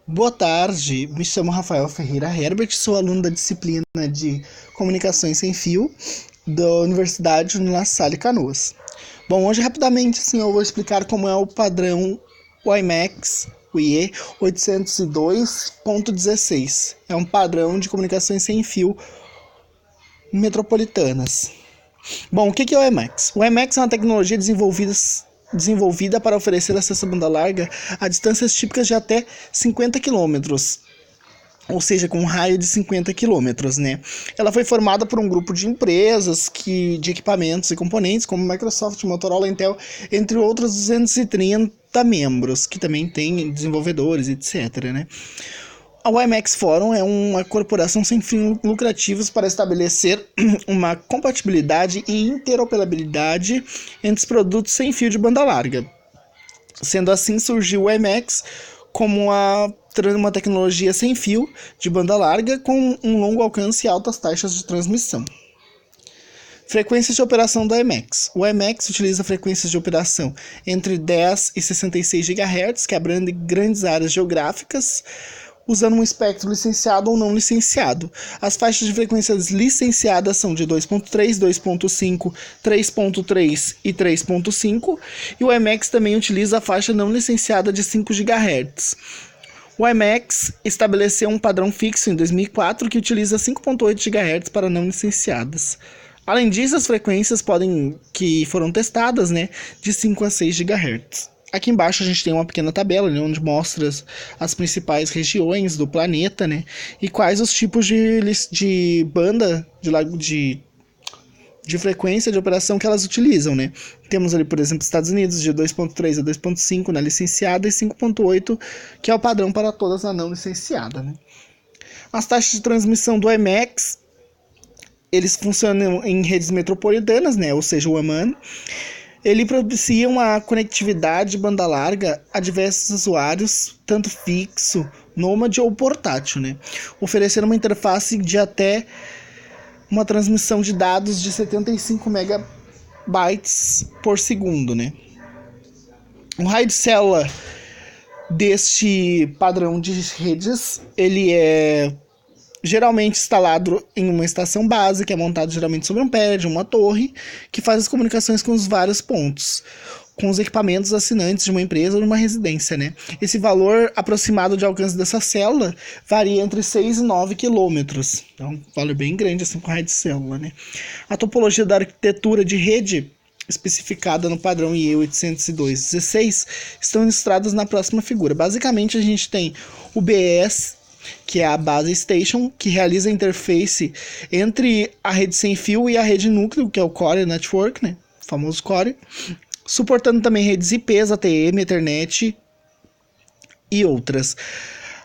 Boa tarde, me chamo Rafael Ferreira Herbert, sou aluno da disciplina de Comunicações Sem Fio da Universidade La Salle Canoas. Bom, hoje rapidamente assim, eu vou explicar como é o padrão WiMAX, o IE 802.16. É um padrão de comunicações sem fio metropolitanas. Bom, o que é o WiMAX? O WiMAX é uma tecnologia desenvolvida para oferecer acesso à banda larga a distâncias típicas de até 50 quilômetros, ou seja, com um raio de 50 quilômetros, né? Ela foi formada por um grupo de empresas de equipamentos e componentes, como Microsoft, Motorola, Intel, entre outros 230 membros, que também tem desenvolvedores, etc, né? A WiMAX Forum é uma corporação sem fins lucrativos para estabelecer uma compatibilidade e interoperabilidade entre os produtos sem fio de banda larga. Sendo assim, surgiu o WiMAX como uma tecnologia sem fio de banda larga com um longo alcance e altas taxas de transmissão. Frequências de operação do WiMAX. O WiMAX utiliza frequências de operação entre 10 e 66 GHz, que abrangem grandes áreas geográficas, usando um espectro licenciado ou não licenciado. As faixas de frequências licenciadas são de 2.3, 2.5, 3.3 e 3.5, e o WiMAX também utiliza a faixa não licenciada de 5 GHz. O WiMAX estabeleceu um padrão fixo em 2004 que utiliza 5.8 GHz para não licenciadas. Além disso, as frequências que foram testadas, né, de 5 a 6 GHz. Aqui embaixo a gente tem uma pequena tabela, né, onde mostra as principais regiões do planeta, né, e quais os tipos de banda de frequência de operação que elas utilizam, né. Temos ali, por exemplo, Estados Unidos de 2.3 a 2.5 na licenciada e 5.8, que é o padrão para todas na não licenciada, né. As taxas de transmissão do WiMAX, eles funcionam em redes metropolitanas, né, ou seja, o WAN. Ele propicia uma conectividade banda larga a diversos usuários, tanto fixo, nômade ou portátil, né? Oferecendo uma interface de até uma transmissão de dados de 75 megabytes por segundo, né? O raio de célula deste padrão de redes, ele é geralmente instalado em uma estação base, que é montado geralmente sobre um prédio, uma torre, que faz as comunicações com os vários pontos, com os equipamentos assinantes de uma empresa ou de uma residência, né? Esse valor aproximado de alcance dessa célula varia entre 6 e 9 quilômetros. É um valor bem grande, assim, com raio de célula, né? A topologia da arquitetura de rede especificada no padrão IE 802.16 estão ilustradas na próxima figura. Basicamente, a gente tem o BS, que é a Base Station, que realiza a interface entre a rede sem fio e a rede núcleo, que é o Core Network, né? O famoso Core. Suportando também redes IPs, ATM, Ethernet e outras.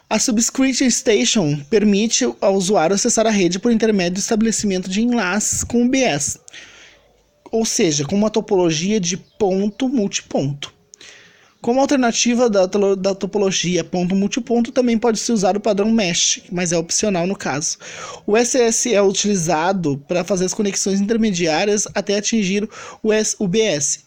A Subscription Station permite ao usuário acessar a rede por intermédio do estabelecimento de enlaces com o BS, ou seja, com uma topologia de ponto-multiponto. Como alternativa da topologia ponto-multiponto, também pode se usar o padrão Mesh, mas é opcional no caso. O SS é utilizado para fazer as conexões intermediárias até atingir o BS.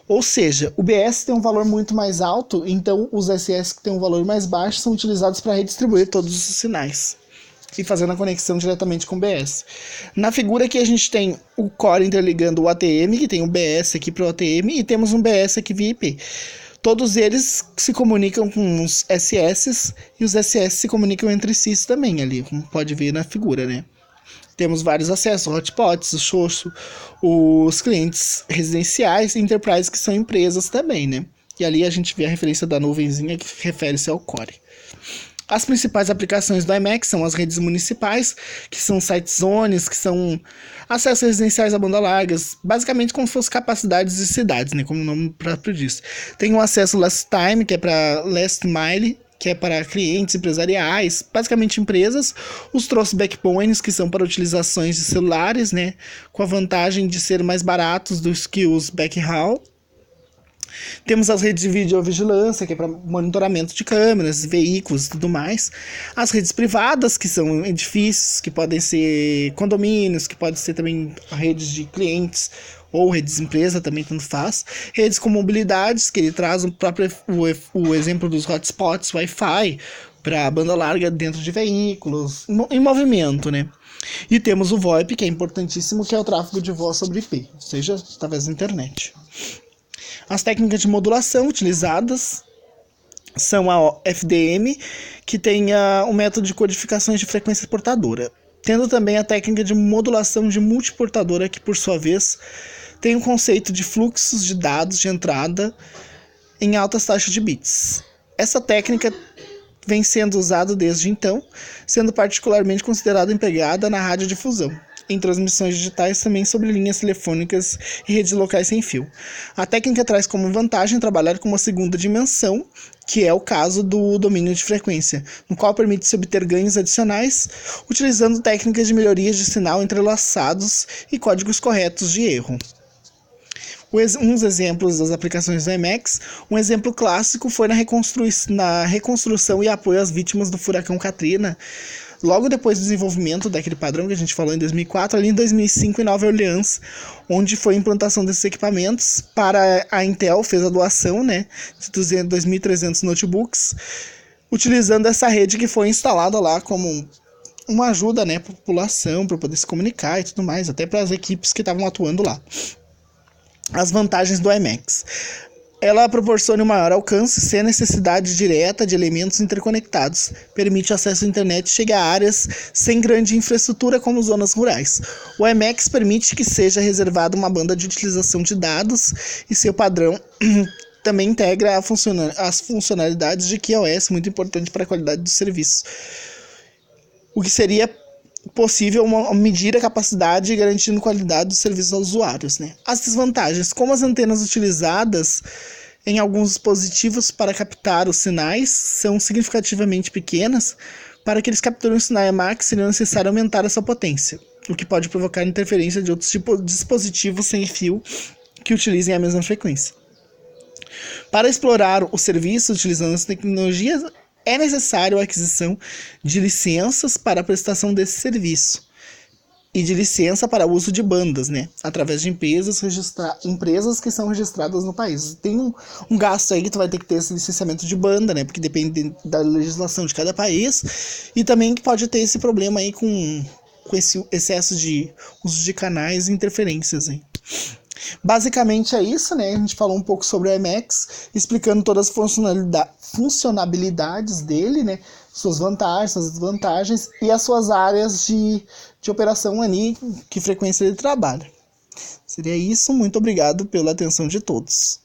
Ou seja, o BS tem um valor muito mais alto, então os SS que têm um valor mais baixo são utilizados para redistribuir todos os sinais e fazendo a conexão diretamente com o BS. Na figura aqui a gente tem o Core interligando o ATM, que tem o BS aqui para o ATM, e temos um BS aqui via IP. Todos eles se comunicam com os SS e os SS se comunicam entre si também ali, como pode ver na figura, né? Temos vários acessos, hotspots, o xoxo, os clientes residenciais e enterprise, que são empresas também, né? E ali a gente vê a referência da nuvenzinha que refere-se ao Core. As principais aplicações do WiMAX são as redes municipais, que são site zones, que são acessos residenciais a banda largas, basicamente como se fossem capacidades de cidades, né, como o nome próprio diz. Tem o acesso last time, que é para last mile, que é para clientes empresariais, basicamente empresas. Os troços backbones, que são para utilizações de celulares, né, com a vantagem de ser mais baratos do que os backhaul. Temos as redes de videovigilância, que é para monitoramento de câmeras, veículos e tudo mais. As redes privadas, que são edifícios, que podem ser condomínios, que podem ser também redes de clientes ou redes de empresa, também tanto faz. Redes com mobilidades, que ele traz o exemplo dos hotspots, Wi-Fi, para banda larga dentro de veículos, em movimento, né? E temos o VoIP, que é importantíssimo, que é o tráfego de voz sobre IP, ou seja, através da internet. As técnicas de modulação utilizadas são a FDM, que tem o método de codificações de frequência portadora, tendo também a técnica de modulação de multiportadora, que por sua vez tem o conceito de fluxos de dados de entrada em altas taxas de bits. Essa técnica vem sendo usada desde então, sendo particularmente considerada empregada na radiodifusão, em transmissões digitais também sobre linhas telefônicas e redes locais sem fio. A técnica traz como vantagem trabalhar com uma segunda dimensão, que é o caso do domínio de frequência, no qual permite-se obter ganhos adicionais, utilizando técnicas de melhorias de sinal entrelaçados e códigos corretos de erro. Uns exemplos das aplicações do Emacs. Um exemplo clássico foi na reconstrução e apoio às vítimas do furacão Katrina, logo depois do desenvolvimento daquele padrão que a gente falou em 2004, ali em 2005 em Nova Orleans, onde foi a implantação desses equipamentos. Para a Intel fez a doação, né, de 2.300 notebooks, utilizando essa rede que foi instalada lá como uma ajuda, né, para a população, para poder se comunicar e tudo mais, até para as equipes que estavam atuando lá. As vantagens do Emacs. Ela proporciona um maior alcance sem a necessidade direta de elementos interconectados. Permite acesso à internet e chega a áreas sem grande infraestrutura como zonas rurais. O Emacs permite que seja reservada uma banda de utilização de dados e seu padrão também integra as funcionalidades de QoS, muito importante para a qualidade do serviço. O que seria possível medir a capacidade garantindo qualidade do serviço aos usuários, né? As desvantagens: como as antenas utilizadas em alguns dispositivos para captar os sinais são significativamente pequenas, para que eles capturem o sinal Emacs seria necessário aumentar a sua potência, o que pode provocar interferência de outros dispositivos sem fio que utilizem a mesma frequência. Para explorar o serviço utilizando as tecnologias, é necessário a aquisição de licenças para a prestação desse serviço e de licença para uso de bandas, né, através de empresas que são registradas no país. Tem um gasto aí que tu vai ter que ter esse licenciamento de banda, né, porque depende da legislação de cada país, e também que pode ter esse problema aí com esse excesso de uso de canais e interferências aí. Basicamente é isso, né? A gente falou um pouco sobre o Emacs, explicando todas as funcionalidades dele, né? Suas vantagens, suas desvantagens e as suas áreas de operação ali, que frequência ele trabalha. Seria isso, muito obrigado pela atenção de todos.